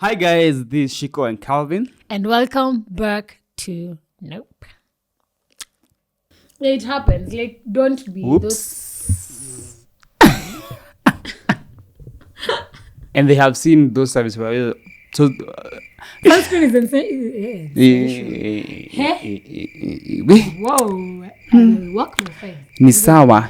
Hi guys, this is Ciku and Kelvin. And welcome back to Nope. It happens. Like, don't be Whoops. And they have seen those service providers. So, sunscreen is insane. Whoa. I will walk my face. Ni sawa.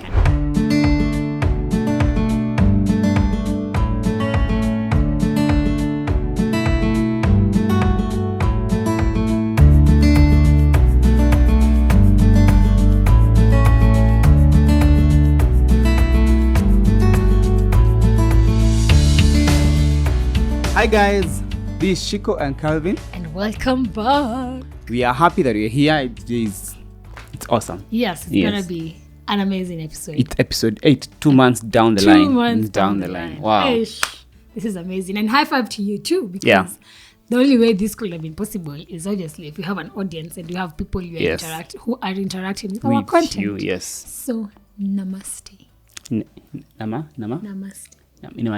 Hi guys, this is Ciku and Kelvin. And welcome back. We are happy that you're here. It's awesome. Yes, it's gonna be an amazing episode. It's episode 8, 2 months down the line. 2 months down the line. Wow. Eish, this is amazing. And high five to you too, because the only way this could have been possible is obviously if you have an audience and you have people who are interacting with our content. You, yes. So namaste. Namaste.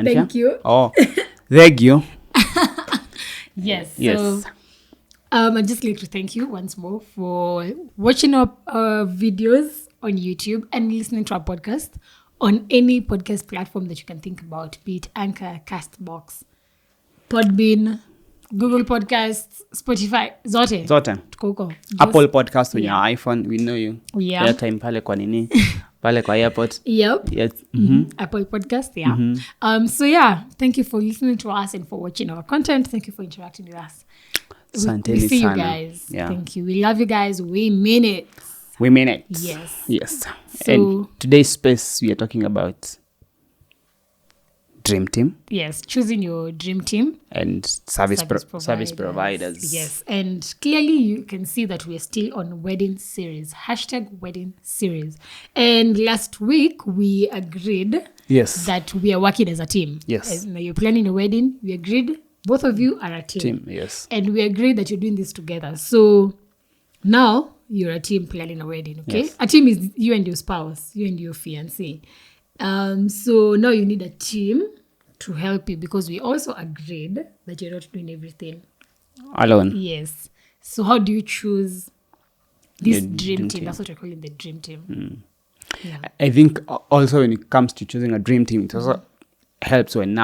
Thank you. Oh, thank you. Yes. Yes. So I'd just like to thank you once more for watching our videos on YouTube and listening to our podcast on any podcast platform that you can think about, be it Anchor, Castbox, Podbean, Google Podcasts, Spotify, zote. Tukoko. Apple Podcast on your iPhone, we know you. Yeah. Airtime pale kwa nini? Pale kwa airport. Yep. Yes. Apple Podcast, yeah. So yeah, thank you for listening to us and for watching our content. Thank you for interacting with us. We see you guys. Yeah. Thank you. We love you guys. We mean it. We mean it. Yes. So, and today's space we are talking about dream team. Yes, choosing your dream team. And service providers. Yes, and clearly you can see that we are still on wedding series, #wedding series. And last week we agreed that we are working as a team. Yes. As, you're planning a wedding, we agreed both of you are a team. Yes. And we agreed that you're doing this together. So now you're a team planning a wedding, okay? Yes. A team is you and your spouse, you and your fiancé. So now you need a team to help you because we also agreed that you're not doing everything alone. Yes. So how do you choose this dream team? That's what we're calling the dream team. Yeah. I think also when it comes to choosing a dream team, it also helps when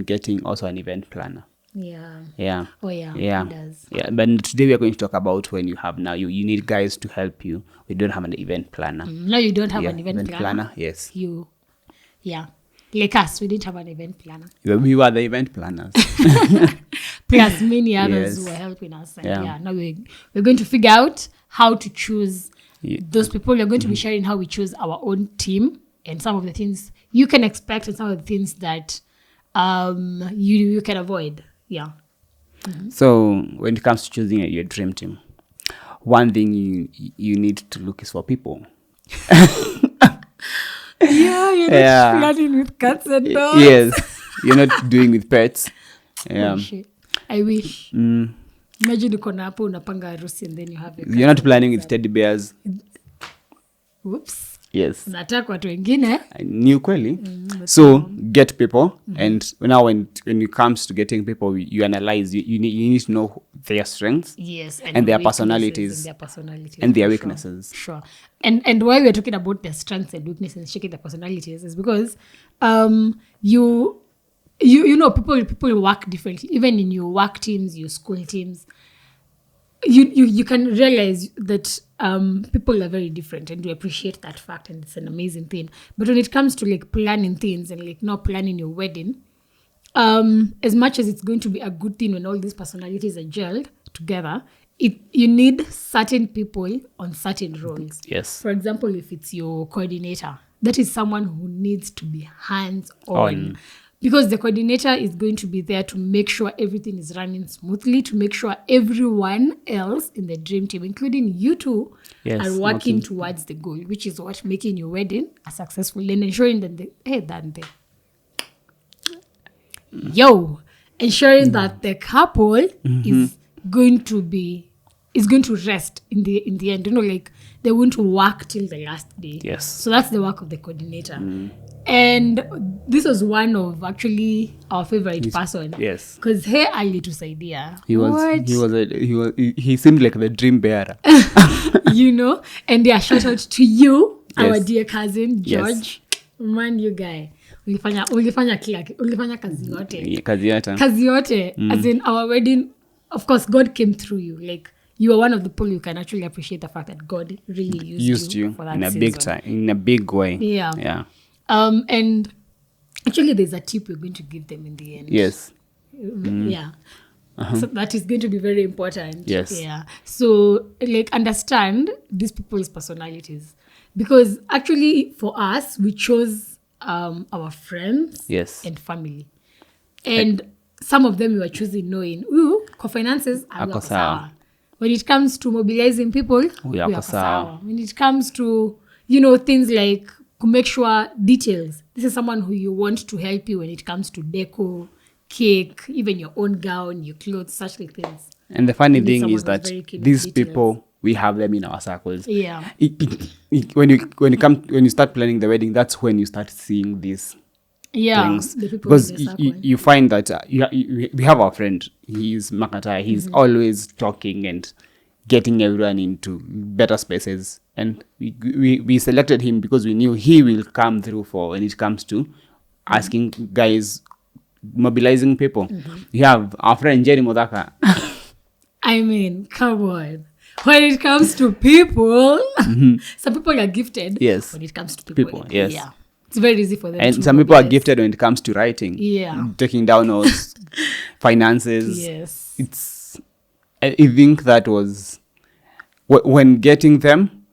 getting also an event planner. Yeah. Oh yeah. It does. Yeah. But today we are going to talk about when you have now you need guys to help you. We don't have an event planner. No, you don't have an event planner. Yes. Like us, we didn't have an event planner. We were the event planners. Plus many others who were helping us. And now we're going to figure out how to choose those people. We're going to be sharing how we choose our own team and some of the things you can expect and some of the things that you can avoid. Yeah. So when it comes to choosing your dream team, one thing you need to look is for people. You're not flirting with cats and dogs. Yes, you're not doing with pets. Yeah. Oh, shit. I wish. Imagine uko na hapo unapanga harusi and then you have you're not planning with teddy bears. Whoops. Yes. Unataka watu wengine. Ni ukweli. So get people and now when it comes to getting people, you analyze. You need to know their strengths. Yes. And their personalities. And their weaknesses. Sure. And why we're talking about their strengths and weaknesses and checking their personalities is because you know people work differently. Even in your work teams, your school teams, you can realize that people are very different, and you appreciate that fact, and it's an amazing thing. But when it comes to like planning things and like not planning your wedding, as much as it's going to be a good thing when all these personalities are gelled together, you need certain people on certain roles. Yes. For example, if it's your coordinator, that is someone who needs to be hands-on. Because the coordinator is going to be there to make sure everything is running smoothly, to make sure everyone else in the dream team, including you two, are working towards the goal, which is what making your wedding a successful and ensuring that ensuring that the couple is going to be is going to rest in the end. Like they won't work till the last day. Yes. So that's the work of the coordinator. And this was one of actually our favorite person. Yes. Because hey, Ali to Saidia. He seemed like the dream bearer. And shout out to you, our Yes. dear cousin George. Yes. Man, you guy. Ulifanya kazi yote. Kazi yote. As in our wedding, of course, God came through you. Like, you are one of the people you can actually appreciate the fact that God really used you for that in a season. big time, in a big way. Yeah. And actually, there's a tip we're going to give them in the end. Yes. Yeah. So that is going to be very important. Yes. Yeah. So, like, understand these people's personalities. Because actually, for us, we chose our friends Yes. and family. And some of them we were choosing knowing, kwa finances, ako sawa. When it comes to mobilizing people, we are sawa. When it comes to, things like to make sure details, this is someone who you want to help you when it comes to deco, cake, even your own gown, your clothes, such like things. And the funny thing is someone that who's very keen on these details. people, we have them in our circles. Yeah. When you start planning the wedding, that's when you start seeing these things. The people Because in the circle. you find that we have our friend. He's Makata. He's always talking and getting everyone into better spaces. And we selected him because we knew he will come through for when it comes to asking guys, mobilizing people. You have our friend Jerry Modaka. I mean, come on. When it comes to people, some people are gifted. Yes. When it comes to people. Yes. Yeah. It's very easy for them And to some people are mobilize. gifted when it comes to writing. Yeah. Taking down notes, finances. Yes. I think that was when getting them,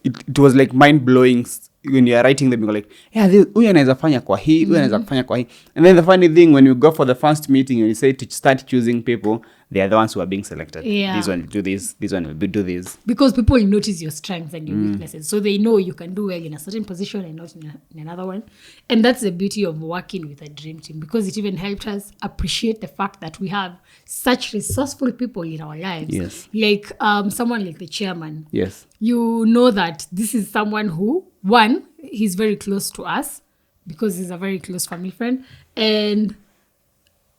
it was like mind blowing. When you are writing them, you're like, yeah, huyu anaweza fanya kwa hii, huyu anaweza fanya kwa hii. And then the funny thing, when you go for the first meeting and you say to start choosing people, they are the ones who are being selected. Yeah. This one will do this one will do this. Because people notice your strengths and your weaknesses. So they know you can do well in a certain position and not in another one. And that's the beauty of working with a dream team, because it even helped us appreciate the fact that we have such resourceful people in our lives. Yes. Like someone like the chairman. Yes. You know that this is someone who, one, he's very close to us because he's a very close family friend. And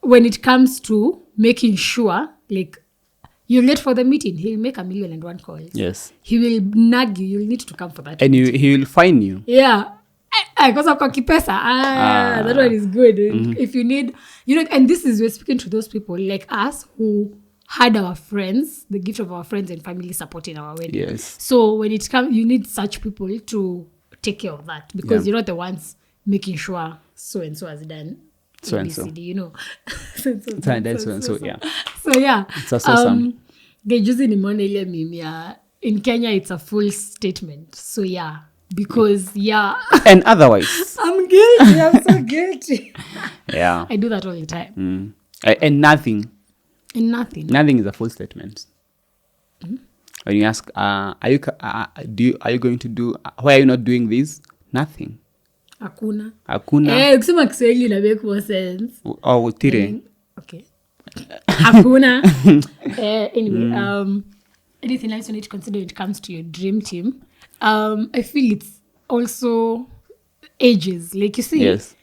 when it comes to making sure, like, you're late for the meeting, he'll make 1,000,001 calls. Yes. He will nag you. You'll need to come for that. And he will fine you. Yeah. Because of kipesa. That one is good. If you need, and this is, we're speaking to those people like us who had our friends, the gift of our friends and family supporting our wedding. Yes. So when it comes, you need such people to take care of that, because you're not the ones making sure so and so has done So and so. ABCD, So, yeah. So yeah. It's awesome. Juzi nimeona ile meme ya, in Kenya it's a full statement. So yeah, because And otherwise. I'm guilty. I'm so guilty. Yeah. I do that all the time. And nothing. And nothing. Nothing is a full statement. When you ask, are you going to do? Why are you not doing this? Nothing. Hakuna. Ukisema Kiswahili ina make more sense. Or tire. Okay. Hakuna. Anyway, anything else you need to consider when it comes to your dream team? I feel it's also ages. Like you see, Yes.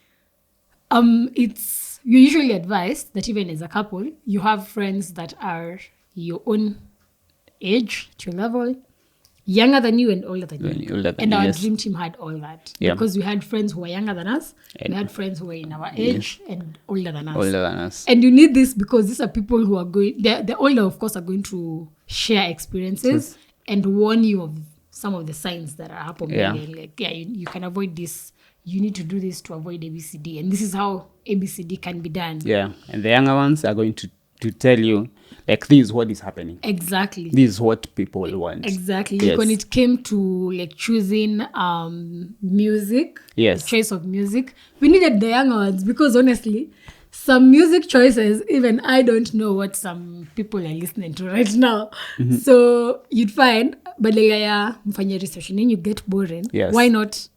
It's, you're usually advised that even as a couple, you have friends that are your own age, to your level, younger than you and older than you. And our dream team had all that. Yeah. Because we had friends who were younger than us, we had friends who were in our age and older than us. And you need this because these are people who are going, the older, of course, are going to share experiences and warn you of some of the signs that are happening. Yeah. Like, you can avoid this. You need to do this to avoid ABCD. And this is how ABCD can be done. Yeah. And the younger ones are going to tell you, like, this is what is happening. Exactly. This is what people want. Exactly. Yes. Like when it came to like choosing music, Yes. the choice of music, we needed the younger ones because honestly, some music choices, even I don't know what some people are listening to right now. So you'd find, badala ya mfanye research and then you get boring. Yes. Why not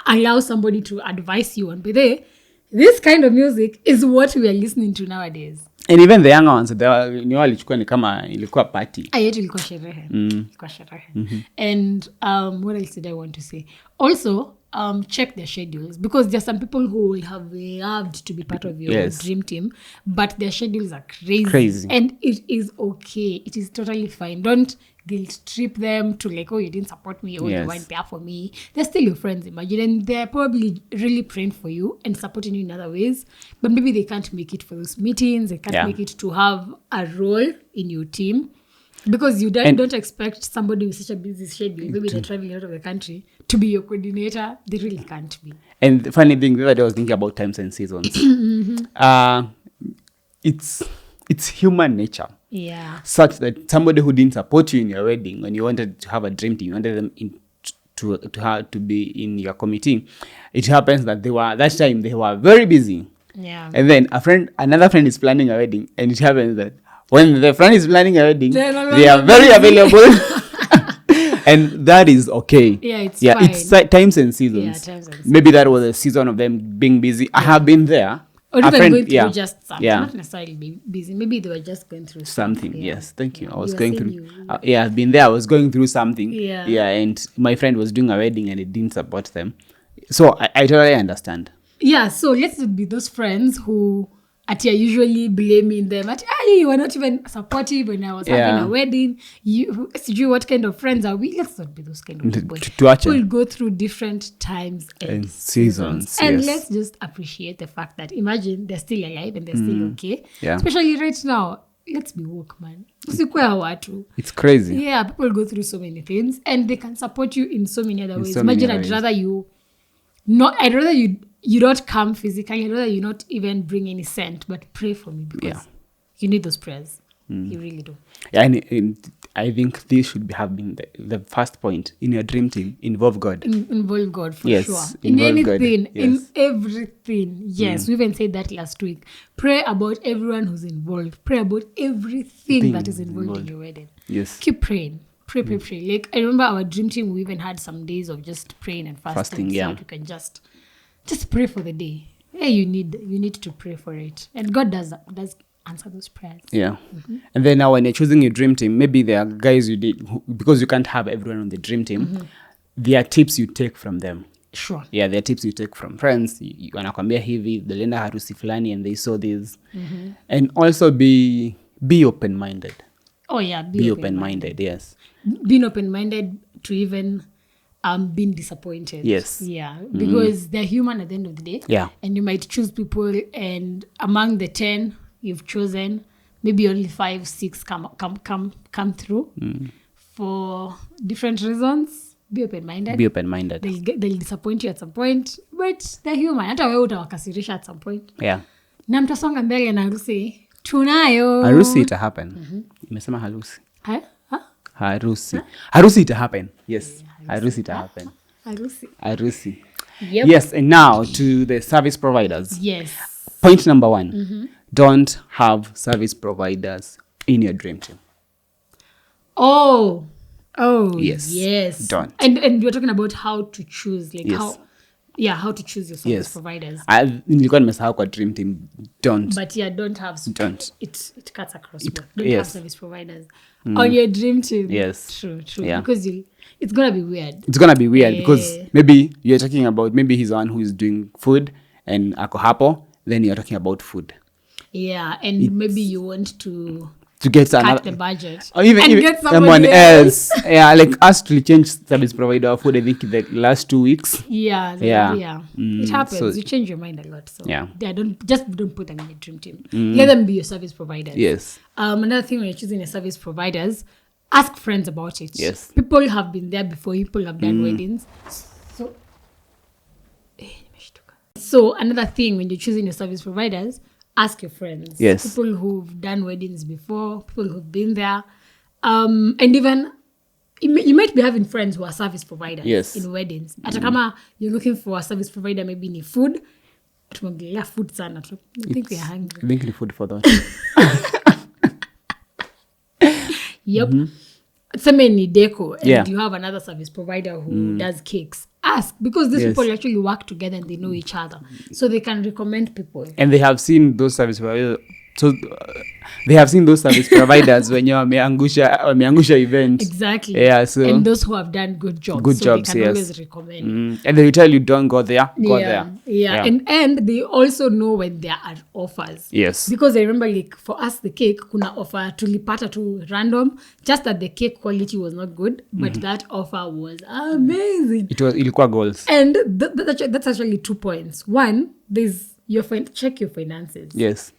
allow somebody to advise you on, but this kind of music is what we are listening to nowadays. And even the younger ones, ni walichukua ni kama ilikuwa party. Yetu ilikuwa sherehe. Ilikuwa sherehe. And what else did I want to say? Also, check their schedules, because there are some people who will have loved to be part of your dream team, but their schedules are crazy. And it is okay. It is totally fine. Don't guilt trip them to like, oh, you didn't support me, or you weren't there for me. They're still your friends, imagine, and they're probably really praying for you and supporting you in other ways, but maybe they can't make it for those meetings. They can't make it to have a role in your team, because you don't expect somebody with such a busy schedule, maybe they're traveling out of the country, to be your coordinator. They really can't be. And the funny thing, the other day I was thinking about times and seasons. It's human nature. Yeah. Such that somebody who didn't support you in your wedding, when you wanted to have a dream team, you wanted them to be in your committee, it happens that that time they were very busy. Yeah. And then another friend is planning a wedding, and it happens that when the friend is planning a wedding, they are very available. And that is okay. Yeah, it's fine. It's times and seasons. Yeah, times and seasons. Maybe that was a season of them being busy. I have been there. Or even going through just something, not necessarily busy. Maybe they were just going through something. Yes, thank you. I was going through. I've been there. I was going through something. Yeah. And my friend was doing a wedding and it didn't support them. So I totally understand. Yeah, so let's be those friends who are usually blaming them. You were not even supportive when I was having a wedding. You what kind of friends are we? Let's not be those kind of people. We'll go through different times and seasons. And let's just appreciate the fact that, imagine, they're still alive and they're still okay. Yeah. Especially right now. Let's be woke, man. It's crazy. Yeah, people go through so many things and they can support you in so many other ways. Imagine, I'd rather you don't come physically. I'd rather you not even bring any cent, but pray for me, because you need those prayers. You really do. Yeah, and I think this should have been the first point in your dream team. Involve God. Involve God, for sure. In anything, in everything. Yes, we even said that last week. Pray about everyone who's involved. Pray about everything that is involved in your wedding. Yes. Keep praying. Pray. Like, I remember our dream team, we even had some days of just praying and fasting. So you can just pray for the day. Yeah, you need to pray for it, and God does answer those prayers. Yeah. And then now when you're choosing your dream team, maybe there are guys because you can't have everyone on the dream team. There are tips you take from them. Sure. Yeah, there are tips you take from friends. Wanakwambia hivi, they'll harusi fulani and they saw this. And also be open-minded. Oh yeah, be open-minded. Yes. Being open-minded to even being disappointed. Yes. Yeah, because they're human at the end of the day. Yeah. And you might choose people, and among the 10 you've chosen, maybe only 5, 6 come through for different reasons. Be open-minded. They'll disappoint you at some point, but they're human. Hata wewe utawakasirisha at some point. Yeah. Na mtasonga mbele na harusi. Tunayo. Harusi ita happen. Imesema harusi. Harusi ita happen. Yes. Harusi ita happen. Harusi. Yep. Yes, and now to the service providers. Yes. Point number 1. Don't have service providers in your dream team. Oh, yes. Don't. And we're talking about how to choose, like how to choose your service providers. Nilikuwa nimesahau kwa dream team. Don't. But don't have. Don't. It cuts across. Don't have service providers on your dream team. Yes. True. Yeah. Because it's gonna be weird. It's gonna be weird because maybe you're talking about, maybe he's the one who is doing food and ako hapo, then you're talking about food. Yeah, and maybe you want to get cut the budget or even get someone else. Yeah, like us to change service provider of food, I think the last 2 weeks. Yeah. It happens. So, you change your mind a lot. So don't put them in your dream team. Let them be your service providers. Yes. Another thing when you're choosing your service providers, ask friends about it. Yes. People have been there before. People have done weddings. So another thing when you're choosing your service providers, ask your friends. Yes. People who've done weddings before, people who've been there. And even you might be having friends who are service providers in weddings. Hata kama you're looking for a service provider, maybe in food. Tumeongelea food sana. I think we're hungry. I think the food for that. Yep. So many deco, and you have another service provider who does cakes. Ask, because these people actually work together and they know each other, so they can recommend people. And they have seen those service providers So they have seen those service providers when you wameangusha event. Exactly. Yeah, so and those who have done good jobs. Good so jobs, they can yes. always recommend. and they will tell you don't go there, go there. Yeah. And they also know when there are offers. Yes. Because I remember like for us the cake kuna offer tulipata to random, just that the cake quality was not good, but that offer was amazing. Ilikuwa goals. And that's actually 2 points. One, there's check your finances. Yes.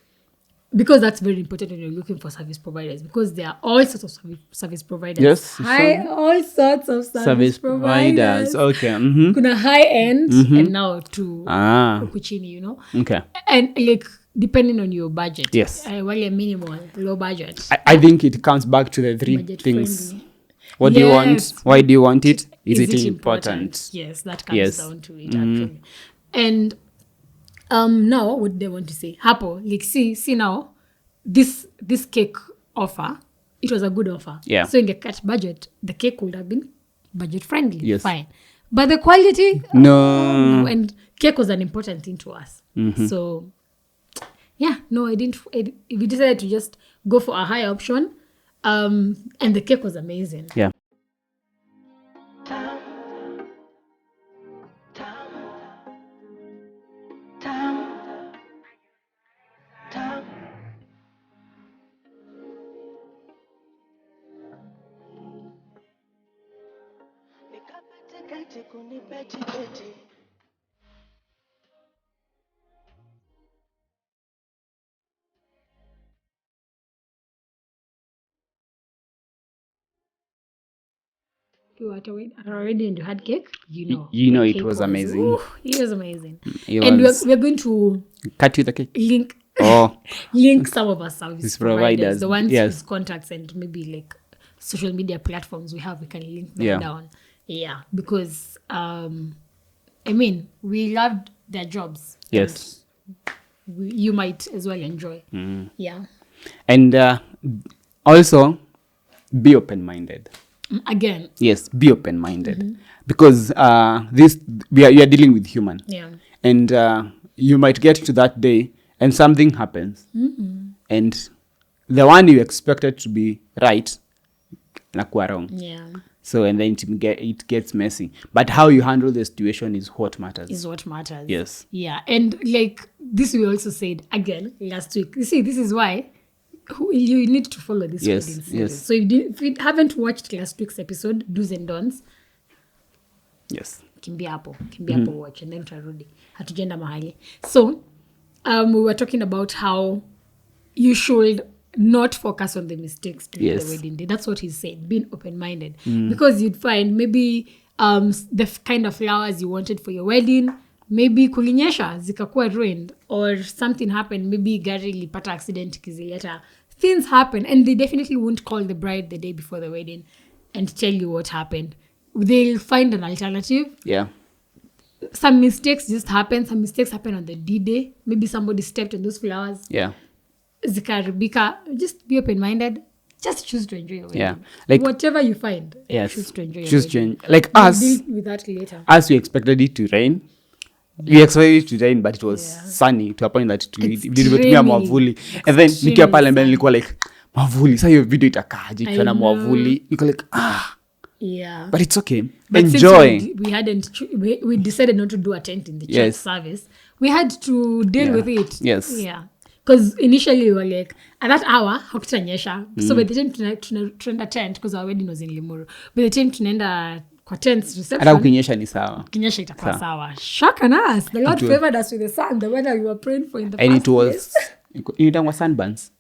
Because that's very important when you're looking for service providers, because there are all sorts of service providers. Yes, All sorts of service providers. Okay. Kuna high end and now to kuchini, you know. Okay. And like depending on your budget. Yes. Wale minimal, low budget. I think it comes back to the three Budget things. friendly. What do you want? Why do you want it? Is it it important? Yes, that comes down to it actually. And now what they want to say? Hapo, like see now, this cake offer, it was a good offer. Yeah. So in the cut budget, the cake would have been budget friendly. Yes. Fine. But the quality, No. and cake was an important thing to us. So yeah, no, we decided to just go for a high option. And the cake was amazing. Yeah. You were at a wedding and you had cake, You know the it cake was amazing. It was amazing. It And was- we're going to Cut you the cake. link Oh, link some of our service These providers, providers, the ones yes. with contacts and maybe like social media platforms we can link them Yeah. down. Yeah, because I mean, we loved their jobs. yes. And you might as well enjoy. Yeah. And also, be open-minded. Again. Yes, be open-minded. Because we are dealing with human. Yeah. And you might get to that day and something happens. And the one you expected to be right, nakuwa wrong. Yeah. So, and then it gets messy. But how you handle the situation is what matters. Is what matters. Yes. Yeah. And like this, we also said again last week. You see, this is why you need to follow this Yes, wedding series. yes. So if you haven't watched last week's episode, do's and don'ts, Yes. kimbia hapo watch, and then tutarudi hatujenda mahali. So we were talking about how you should not focus on the mistakes during Yes. the wedding day. That's what he said, being open-minded. Because you'd find maybe the kind of flowers you wanted for your wedding, maybe kulinyesha zikakuwa ruined, or something happened, maybe gari lipata accident kizileta. Things happen, and they definitely won't call the bride the day before the wedding and tell you what happened. They'll find an alternative. Yeah. Some mistakes just happen. Some mistakes happen on the D-Day. Maybe somebody stepped on those flowers. Yeah. Zikaribika. Just be open-minded. Just choose to enjoy your wedding. Yeah. Like, whatever you find, yes. choose to enjoy your Choose wedding. to like We'll us. deal with that later. As we expected it to rain. We expected it to rain, but it was sunny to a point that tulitumia mwavuli. And then nikiwa pale mbele nilikuwa like, mwavuli. Sasa hiyo video itakaje tukiwa na mwavuli. Niko like, Yeah. but it's okay. But Enjoy. since we decided not to do a tent in the church service. We had to deal with it. Yes. Yeah. Because initially we were like, at that hour, hakutanyesha. So by the time tunaenda tent, because our wedding was in Limuru, by the time tunaenda kwa tent Hata reception, ukinyesha ni sawa. kinyesha itakuwa sawa. Shock on us. The Lord favored us with the sun, the weather we were praying for in the And first it was place. inaitangwa sunburns.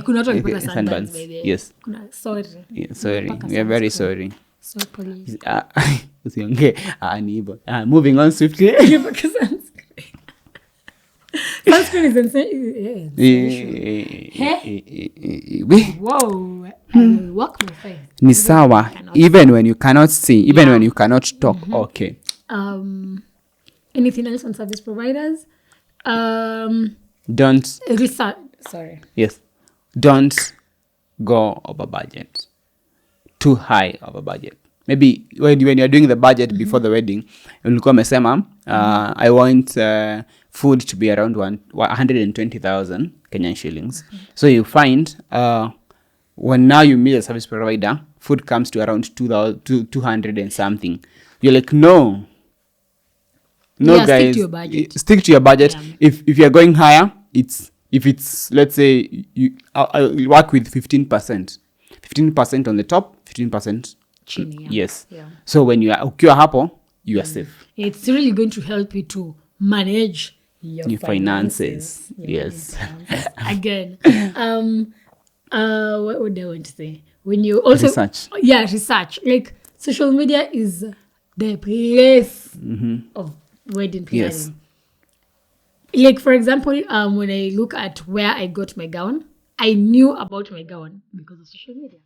Kuna watu walipata Sunburns, sunburns by the way. yes. Sorry. Yeah, sorry. Mpaka We are very sunscreen. sorry. So please. Usiongee. Ni hivyo. Moving on swiftly. Give a sunscreen. Sunscreen is insane. Whoa. I will walk my face. Ni sawa. Even when you cannot see, even when you cannot talk, okay. Anything else on service providers? Don't. Research. Sorry. Yes. Don't go over budget. Too high over budget. Maybe when you're doing the budget before the wedding, ulikuwa umesema I want food to be around 120,000 Kenyan shillings. So you find when now you meet a service provider, food comes to around 200 and something. You're like, no, Yeah, guys, stick to your budget. Stick to your budget. Yeah. If you're going higher, if it's let's say I'll work with 15%, 15% on the top, 15%. Chini, yeah. Yes. Yeah. So when you are ukiwa hapo, you are safe. It's really going to help you to manage your finances. Your Yes. finances. Again, what would I want to say? When you also Research. Yeah, research. Like social media is the place of wedding planning. Yes. Like for example, when I look at where I got my gown, I knew about my gown because of social media.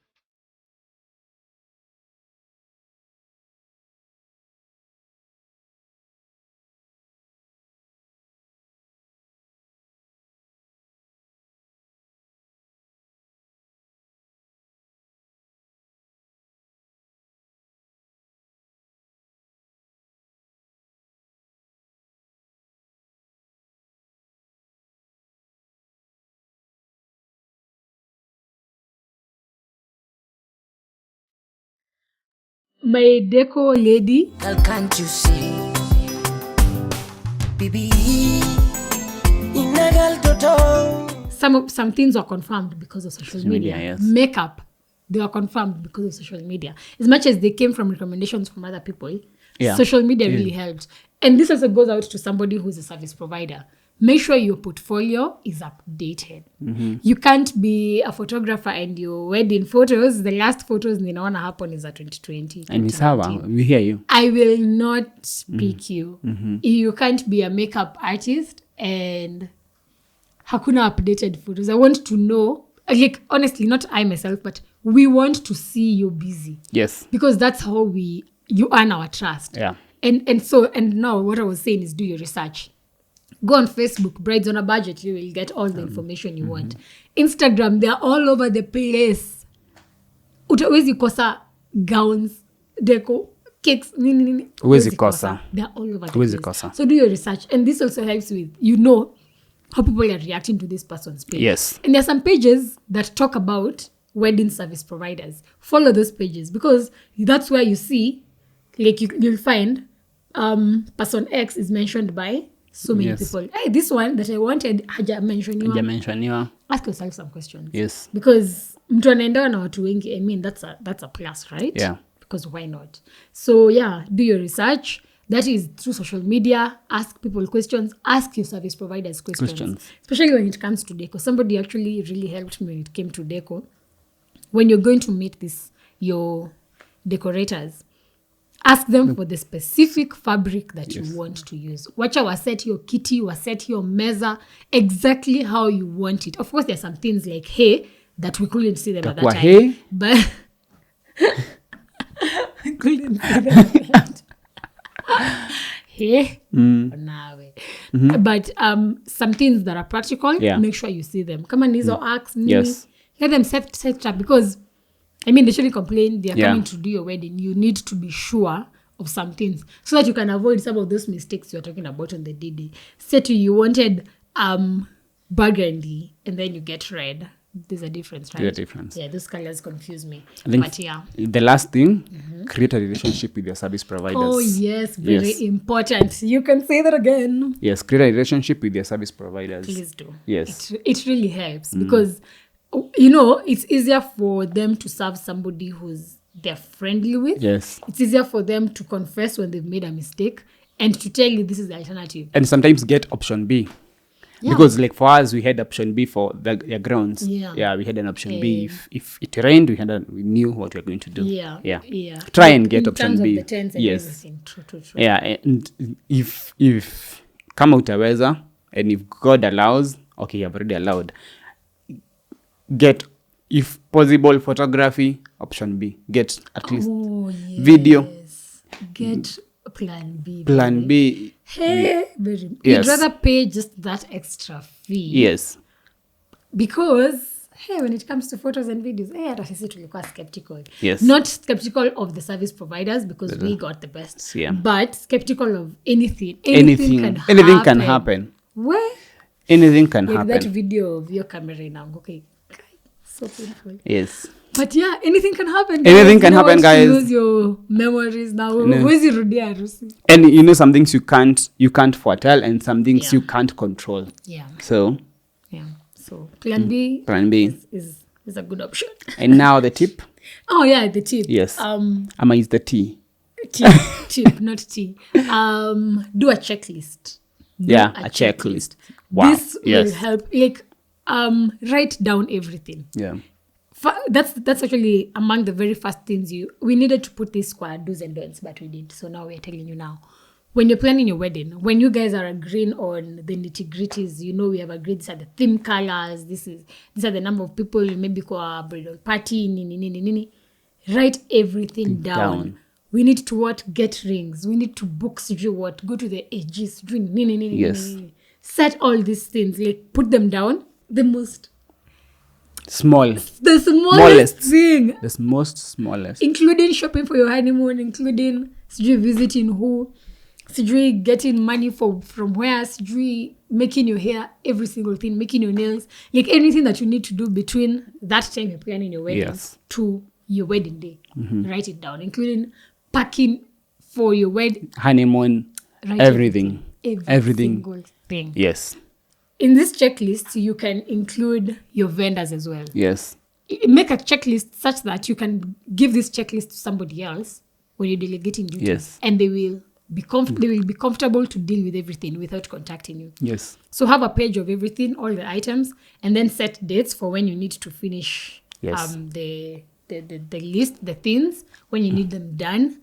My deco lady, Girl, can't you see? Baby, in a girl toto. some things were confirmed because of social media. Yes. Makeup, they were confirmed because of social media. As much as they came from recommendations from other people, social media really helped. And this also goes out to somebody who's a service provider. Make sure your portfolio is updated. You can't be a photographer and your wedding photos, the last photos ninaona happen is at 2020. And Misawa, we hear you. I will not pick you. You can't be a makeup artist and hakuna updated photos. I want to know, like honestly, not I myself, but we want to see you busy. Yes. Because that's how you earn our trust. Yeah. And now what I was saying is do your research. Go on Facebook, Brides on a Budget, you will get all the information you want. Instagram, they're all over the place. Utawezi kosa gowns, deco, cakes, nini. Huwezi kosa. They're all over the Huwezi place. kosa. So do your research. And this also helps with, how people are reacting to this person's page. Yes. And there are some pages that talk about wedding service providers. Follow those pages because that's where you see, like you'll find person X is mentioned by so many people. Hey, this one that I wanted haja mention. Ask yourself some questions. Yes. Because mtu anaenda na watu wengi, I mean that's a plus, right? Yeah. Because why not? So yeah, do your research. That is through social media. Ask people questions. Ask your service providers questions. Especially when it comes to deco. Somebody actually really helped me when it came to deco. When you're going to meet your decorators, ask them for the specific fabric that you want to use. Wacha waset your kitty, waset your meza, exactly how you want it. Of course, there are some things like hay that we couldn't see them at that time. Hay? But I couldn't see them. Hey, but some things that are practical, make sure you see them. Come on, these are acts. Yes. Let them set up because, I mean, they shouldn't complain. They are coming to do your wedding. You need to be sure of some things so that you can avoid some of those mistakes you're talking about on the day. Say to you wanted burgundy and then you get red. There's a difference, right? There's a difference. Yeah, those colors confuse me. I think But yeah. the last thing, create a relationship with your service providers. Oh, yes. Very important. You can say that again. Yes, create a relationship with your service providers. Please do. Yes. It really helps because, it's easier for them to serve somebody who's they're friendly with. Yes. It's easier for them to confess when they've made a mistake and to tell you this is the alternative. And sometimes get option B. Yeah. Because like for us, we had option B for the grounds. Yeah, we had an option B. If it rained, we knew what we were going to do. Yeah. Try and get option B. Of the tents and everything. True. Yeah, and if kama utaweza, and if God allows, okay, you have already allowed. Get, if possible, photography, option B. Get at least video. Get plan B. Plan B. Hey, you'd rather pay just that extra fee. Yes. Because, when it comes to photos and videos, hata sisi tulikuwa skeptical. Yes. Not skeptical of the service providers because we got the best. Yeah. But skeptical of anything. Anything can happen. Where? Anything can Like happen. that video of your camera in Ango. Okay. So painful. Yes. But yeah, anything can happen. Anything can You don't happen, want to guys. lose your memories now. Huwezi rudia harusi. And you know, some things you can't foretell, and some things Yeah. you can't control. Yeah. So Yeah. So plan B plan B. is a good option. And now the tip. Oh yeah, the tip. Yes. I'ma use the T. Tip, not T. Do a checklist. Do Yeah, a checklist. Wow. This will help. Like, write down everything. Yeah. That's actually among the very first things we needed to put this squad do's and don'ts, but we did. So now we're telling you now. When you're planning your wedding, when you guys are agreeing on the nitty-gritties, we have agreed these are the theme colors, these are the number of people, maybe kwa bridal party, nini. Write everything down. We need to get rings. We need to book go to the AGs, nini. Yes. Set all these things, like put them down. The smallest thing. The most smallest. Including shopping for your honeymoon, including visiting who, getting money from where, making your hair, every single thing, making your nails, like anything that you need to do between that time you're planning your wedding to your wedding day. Write it down, including packing for your wedding, honeymoon, everything. Every single thing. Yes. In this checklist, you can include your vendors as well. Yes. Make a checklist such that you can give this checklist to somebody else when you're delegating duties. Yes. And they will be comfortable to deal with everything without contacting you. Yes. So have a page of everything, all the items, and then set dates for when you need to finish the list, the things, when you need them done.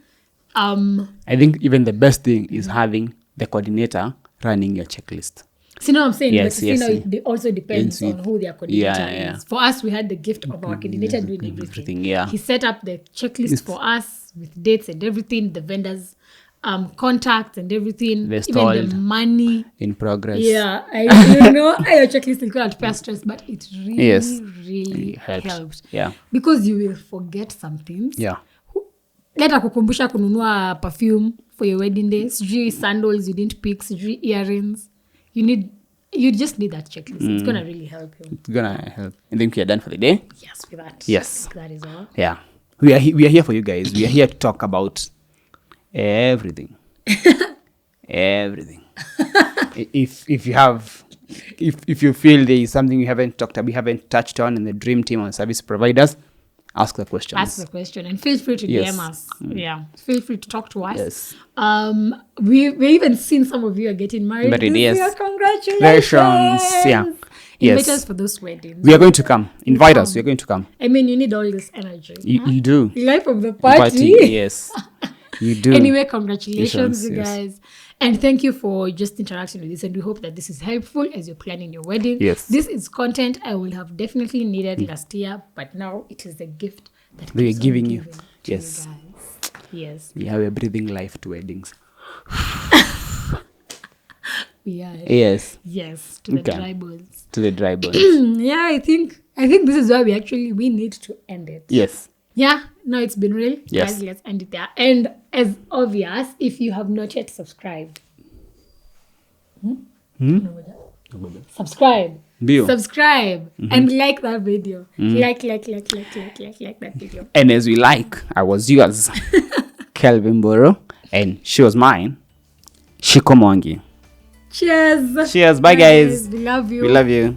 I think even the best thing is having the coordinator running your checklist. See, now I'm saying, Yes, but it also depends on who their coordinator Yeah. is. For us, we had the gift of our coordinator doing everything. Yeah. He set up the checklist for us with dates and everything, the vendors' contacts and everything, even the money in progress. Yeah, your checklist is going to stress, but it really helped. Yeah, because you will forget some things. Yeah. Leta kukumbusha kununua perfume for your wedding day. Sijui sandals you didn't pick. Sijui earrings. You just need that checklist. It's gonna really help you. It's gonna help. I think we are done for the day. Yes, with that. Yes, that is all. Yeah, we are here for you guys. We are here to talk about everything. Everything. If you feel there is something we haven't touched on in the dream team or service providers, ask the questions. Ask the question and feel free to DM us. Yeah, feel free to talk to us. Yes. We even seen some of you are getting married this year. Congratulations. Yeah. Invite us for those weddings. We are going to come. Invite us. We are going to come. I mean, you need all this energy. You do. Life of the party. Yes. You do. Anyway, congratulations, you guys. And thank you for just interacting with this. And we hope that this is helpful as you're planning your wedding. Yes. This is content I would have definitely needed last year, but now it is the gift that we are giving you. Yes. You guys. Yes. We have a breathing life to weddings. We are. Yes. Yes. To the dry bones. To the dry bones. Yeah, I think this is where we need to end it. Yes. Yeah, no, it's been real. Yes. Guys, let's end it there. And as obvious, if you have not yet subscribed, subscribe. Subscribe and like that video. Like that video. And as we I was yours, Kelvin Boro, and she was mine, Shiko Mongi. Cheers. Cheers. Bye, guys. We love you. We love you.